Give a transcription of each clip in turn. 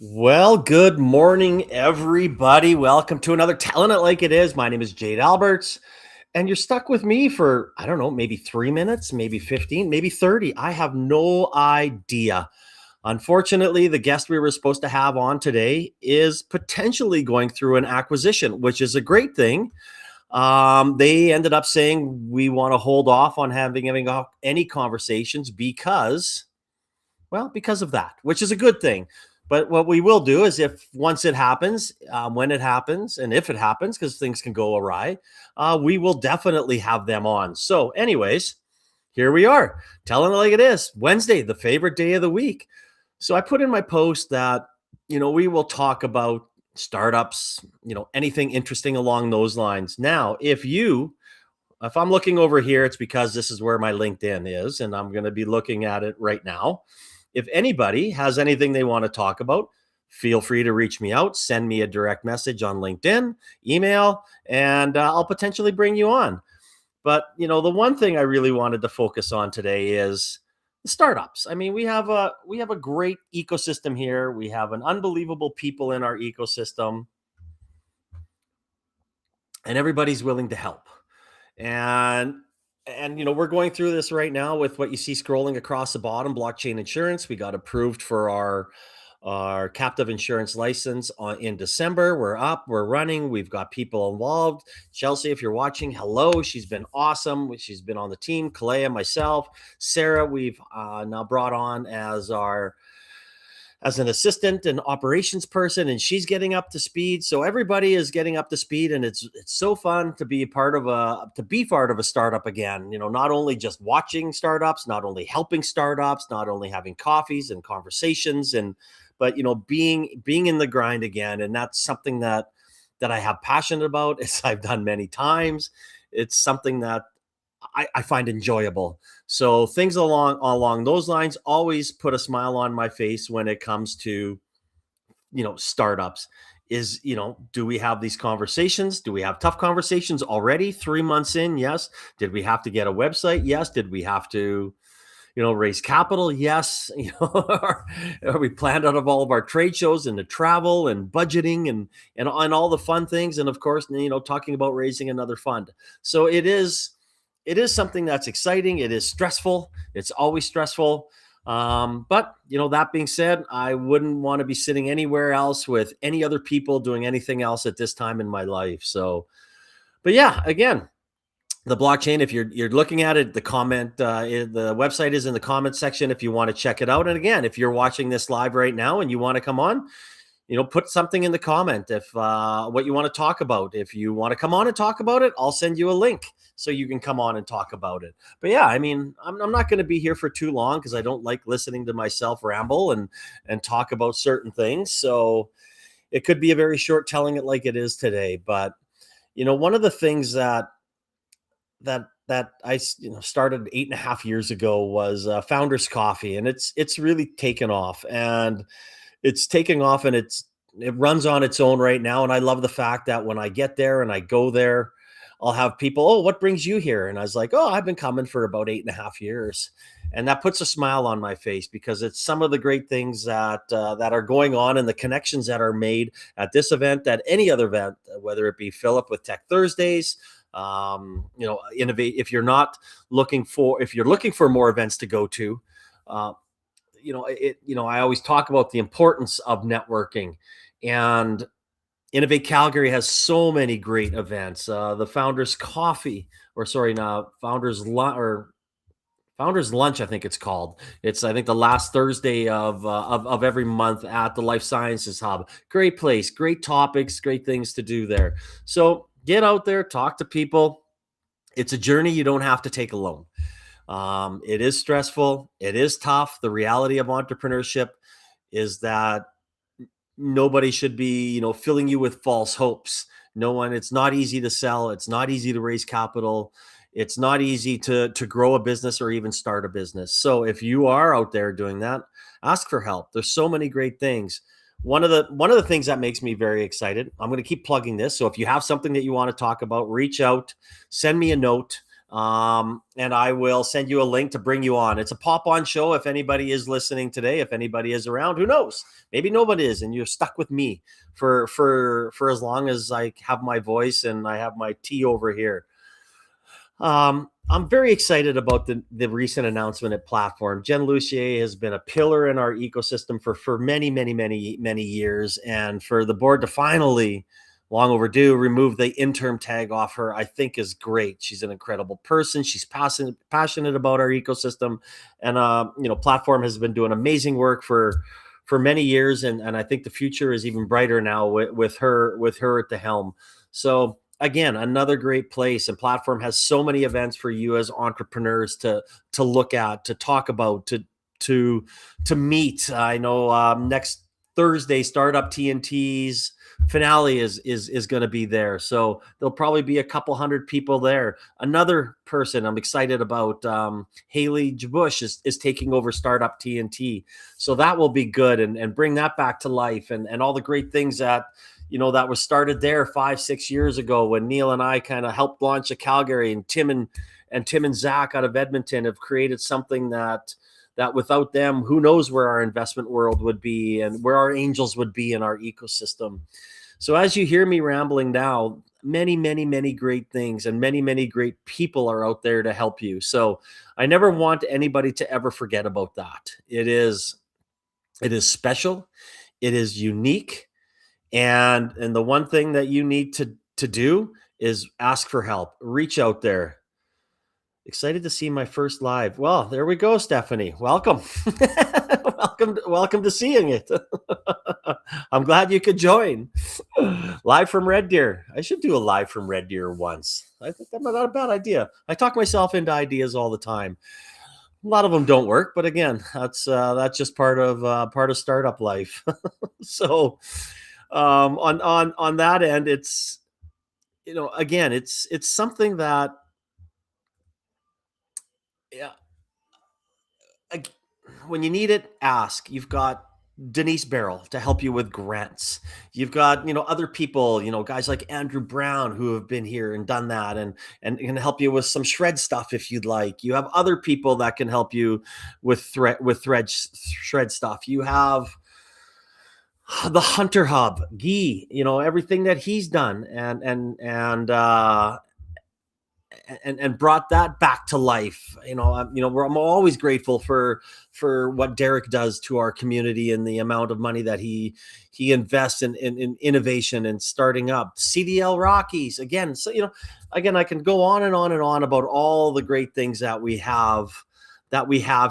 Well, good morning, everybody. Welcome to another Telling It Like It Is. My name is Jade Alberts, and you're stuck with me for, I don't know, maybe 3 minutes, maybe 15, maybe 30. I have no idea. Unfortunately, the guest we were supposed to have on today is potentially going through an acquisition, which is a great thing. They ended up saying we want to hold off on having any conversations because of that, which is a good thing. But what we will do is, if once it happens, when it happens, and if it happens, because things can go awry, we will definitely have them on. So, anyways, here we are, telling it like it is. Wednesday, the favorite day of the week. So I put in my post that we will talk about startups, anything interesting along those lines. Now, if I'm looking over here, it's because this is where my LinkedIn is, and I'm going to be looking at it right now. If anybody has anything they want to talk about, feel free to reach me out, send me a direct message on LinkedIn, email, and I'll potentially bring you on. But, the one thing I really wanted to focus on today is the startups. I mean, we have a great ecosystem here. We have an unbelievable people in our ecosystem, and everybody's willing to help. And we're going through this right now with what you see scrolling across the bottom, blockchain insurance. We got approved for our captive insurance license in December. We're up, we're running, we've got people involved. Chelsea, if you're watching, hello. She's been awesome. She's been on the team. Kalea, myself, Sarah, we've now brought on as an assistant and operations person, and she's getting up to speed. So everybody is getting up to speed, and it's so fun to be part of a startup again. Not only just watching startups, not only helping startups, not only having coffees and conversations, but being in the grind again. And that's something that I have passion about. As I've done many times. It's something that I find enjoyable. So things along those lines always put a smile on my face when it comes to startups. Do we have these conversations? Do we have tough conversations already? 3 months in, yes. Did we have to get a website? Yes. Did we have to raise capital? Yes. Are we planned out of all of our trade shows and the travel and budgeting and all the fun things, and of course talking about raising another fund. So it is something that's exciting. It is stressful. It's always stressful. But that being said, I wouldn't want to be sitting anywhere else with any other people doing anything else at this time in my life. So, but yeah, again, the blockchain, if you're looking at it, the website is in the comment section if you want to check it out. And again, if you're watching this live right now and you want to come on, put something in the comment if what you want to talk about. If you want to come on and talk about it, I'll send you a link so you can come on and talk about it. But yeah, I mean, I'm not going to be here for too long because I don't like listening to myself ramble and talk about certain things. So it could be a very short telling it like it is today. But one of the things that I started 8.5 years ago was Founders Coffee, and it's really taken off, and it's taking off, and it runs on its own right now. And I love the fact that when I get there and I go there, I'll have people, oh, what brings you here? And I was like, oh, I've been coming for about 8.5 years. And that puts a smile on my face because it's some of the great things that are going on and the connections that are made at this event, at any other event, whether it be Philip with Tech Thursdays, innovate. If you're looking for more events to go to, I always talk about the importance of networking, and Innovate Calgary has so many great events. The Founders Coffee, or sorry, no, Founders Lunch, I think it's called. It's, I think, the last Thursday of every month at the Life Sciences Hub. Great place, great topics, great things to do there. So get out there, talk to people. It's a journey you don't have to take alone. It is stressful. It is tough. The reality of entrepreneurship is that nobody should be, filling you with false hopes. No one. It's not easy to sell. It's not easy to raise capital. It's not easy to grow a business or even start a business. So if you are out there doing that, ask for help. There's so many great things. One of the things that makes me very excited, I'm going to keep plugging this. So if you have something that you want to talk about, reach out, send me a note. And I will send you a link to bring you on. It's a pop-on show. If anybody is listening today, if anybody is around, who knows? Maybe nobody is, and you're stuck with me for as long as I have my voice and I have my tea over here. I'm very excited about the recent announcement at Platform. Jen Lucier has been a pillar in our ecosystem for many years, and for the board to finally, long overdue, remove the interim tag off her, I think is great. She's an incredible person. She's passionate about our ecosystem, and Platform has been doing amazing work for many years, and I think the future is even brighter now with her at the helm. So again, another great place, and Platform has so many events for you as entrepreneurs to look at, to talk about, to meet. I know next Thursday, Startup TNT's finale is going to be there, so there'll probably be a couple hundred people there. Another person I'm excited about, Haley Jabush, is taking over Startup TNT, so that will be good, and bring that back to life, and all the great things that that was started there 5-6 years ago when Neil and I kind of helped launch a Calgary, and Tim and Zach out of Edmonton have created something that without them, who knows where our investment world would be and where our angels would be in our ecosystem. So as you hear me rambling now, many great things and many great people are out there to help you. So I never want anybody to ever forget about that. It is special. It is unique. And the one thing that you need to do is ask for help. Reach out there. Excited to see my first live. Well, there we go, Stephanie. Welcome. welcome to seeing it. I'm glad you could join. Live from Red Deer. I should do a live from Red Deer once. I think that's not a bad idea. I talk myself into ideas all the time. A lot of them don't work, but again, that's just part of startup life. So on that end, it's again, it's something that, yeah, when you need it, ask. You've got Denise Barrel to help you with grants. You've got other people, guys like Andrew Brown, who have been here and done that, and can help you with some shred stuff if you'd like. You have other people that can help you with shred stuff. You have the Hunter Hub, Guy, everything that he's done, and brought that back to life. I'm always grateful for what Derek does to our community and the amount of money that he invests in innovation and starting up CDL Rockies again. So again, I can go on and on and on about all the great things that we have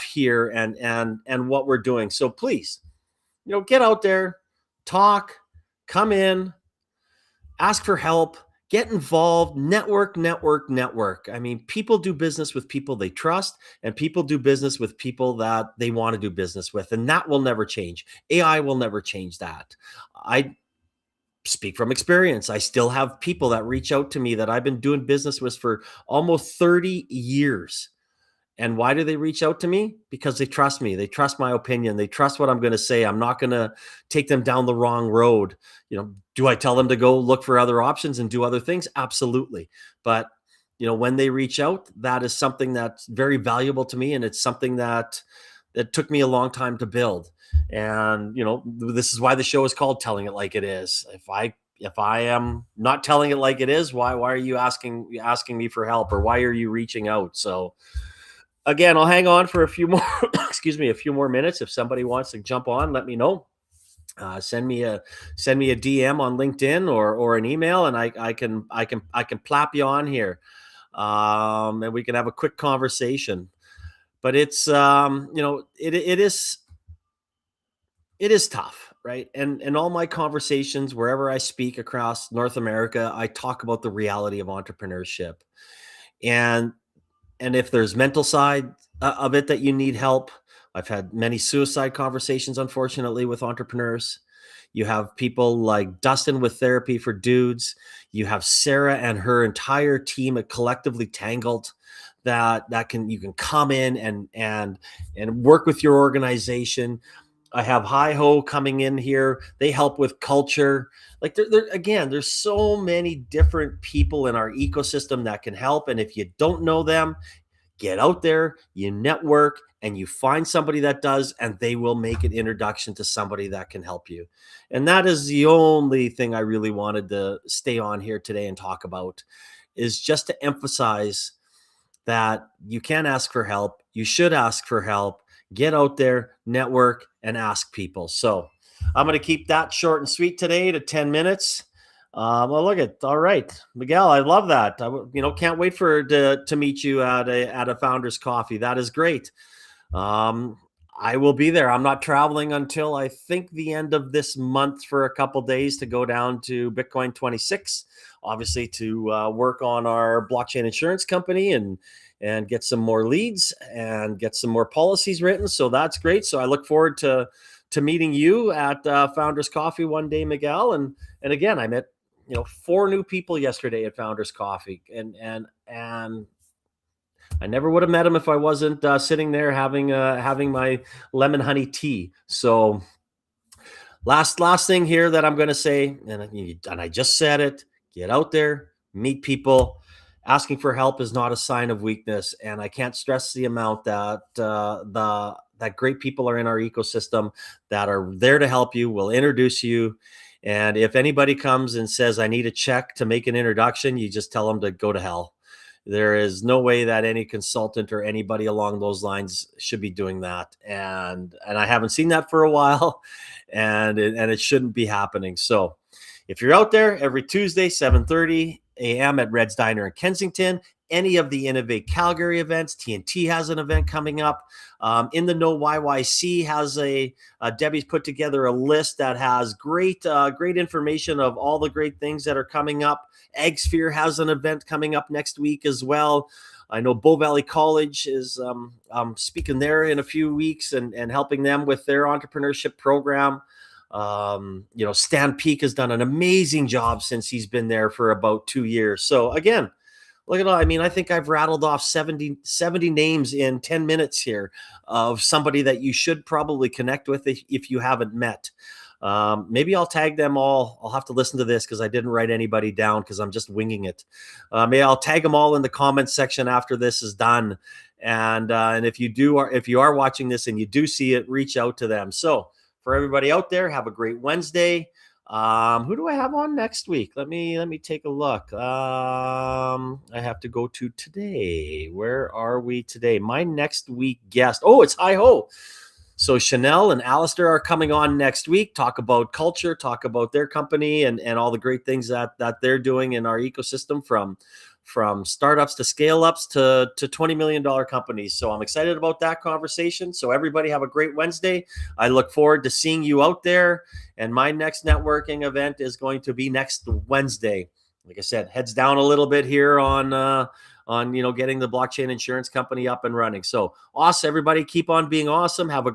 here and what we're doing. So please, get out there, talk, come in, ask for help, get involved, network. I mean, people do business with people they trust, and people do business with people that they want to do business with. And that will never change. AI will never change that. I speak from experience. I still have people that reach out to me that I've been doing business with for almost 30 years. And why do they reach out to me? Because they trust me. They trust my opinion. They trust what I'm going to say. I'm not going to take them down the wrong road. Do I tell them to go look for other options and do other things? Absolutely. But, when they reach out, that is something that's very valuable to me. And it's something that took me a long time to build. And, this is why the show is called Telling It Like It Is. If I am not telling it like it is, why are you asking me for help, or why are you reaching out? So, again, I'll hang on for a few more, a few more minutes. If somebody wants to jump on, let me know. Send me a DM on LinkedIn or an email, and I can plap you on here, and we can have a quick conversation. But it's it is tough, right? And all my conversations, wherever I speak across North America, I talk about the reality of entrepreneurship, and if there's mental side of it that you need help. I've had many suicide conversations, unfortunately, with entrepreneurs. You have people like Dustin with Therapy for Dudes. You have Sarah and her entire team at Collectively Tangled that you can come in and work with your organization. I have Hi Ho coming in here. They help with culture. Like again, there's so many different people in our ecosystem that can help. And if you don't know them, get out there, you network, and you find somebody that does, and they will make an introduction to somebody that can help you. And that is the only thing I really wanted to stay on here today and talk about, is just to emphasize that you can ask for help. You should ask for help. Get out there, network, and ask people. So I'm going to keep that short and sweet today to 10 minutes. Well, look at all right, Miguel. I love that. Can't wait for to meet you at a founder's coffee. That is great. Um, I will be there. I'm not traveling until I think the end of this month for a couple days to go down to Bitcoin 26, obviously to work on our blockchain insurance company and get some more leads and get some more policies written. So that's great. So I look forward to meeting you at Founders Coffee one day, Miguel. And again, I met 4 new people yesterday at Founders Coffee, and I never would have met him if I wasn't sitting there having my lemon honey tea. So last thing here that I'm going to say, and I just said it: get out there, meet people. Asking for help is not a sign of weakness, and I can't stress the amount that that great people are in our ecosystem that are there to help you, will introduce you. And if anybody comes and says, I need a check to make an introduction, you just tell them to go to hell. There is no way that any consultant or anybody along those lines should be doing that. And I haven't seen that for a while, and it shouldn't be happening. So if you're out there every Tuesday, 7:30 a.m. at Red's Diner in Kensington, any of the Innovate Calgary events, TNT has an event coming up. In the Know YYC has Debbie's put together a list that has great information of all the great things that are coming up. AgSphere has an event coming up next week as well. I know Bow Valley College is speaking there in a few weeks and helping them with their entrepreneurship program. Stan Peak has done an amazing job since he's been there for about 2 years. So again, look at all. I mean, I think I've rattled off 70 names in 10 minutes here of somebody that you should probably connect with if you haven't met. Maybe I'll tag them all. I'll have to listen to this because I didn't write anybody down because I'm just winging it. Maybe I'll tag them all in the comments section after this is done. And if you are watching this and you do see it, reach out to them. So for everybody out there, have a great Wednesday. Who do I have on next week? Let me take a look. I have to go to today. Where are we today? My next week guest. Oh, it's Hi Ho. So Chanel and Alistair are coming on next week, talk about culture, talk about their company and all the great things that they're doing in our ecosystem, from startups to scale ups to $20 million companies. So I'm excited about that conversation. So everybody have a great Wednesday. I look forward to seeing you out there. And my next networking event is going to be next Wednesday. Like I said, heads down a little bit here on getting the blockchain insurance company up and running. So awesome, everybody. Keep on being awesome. Have a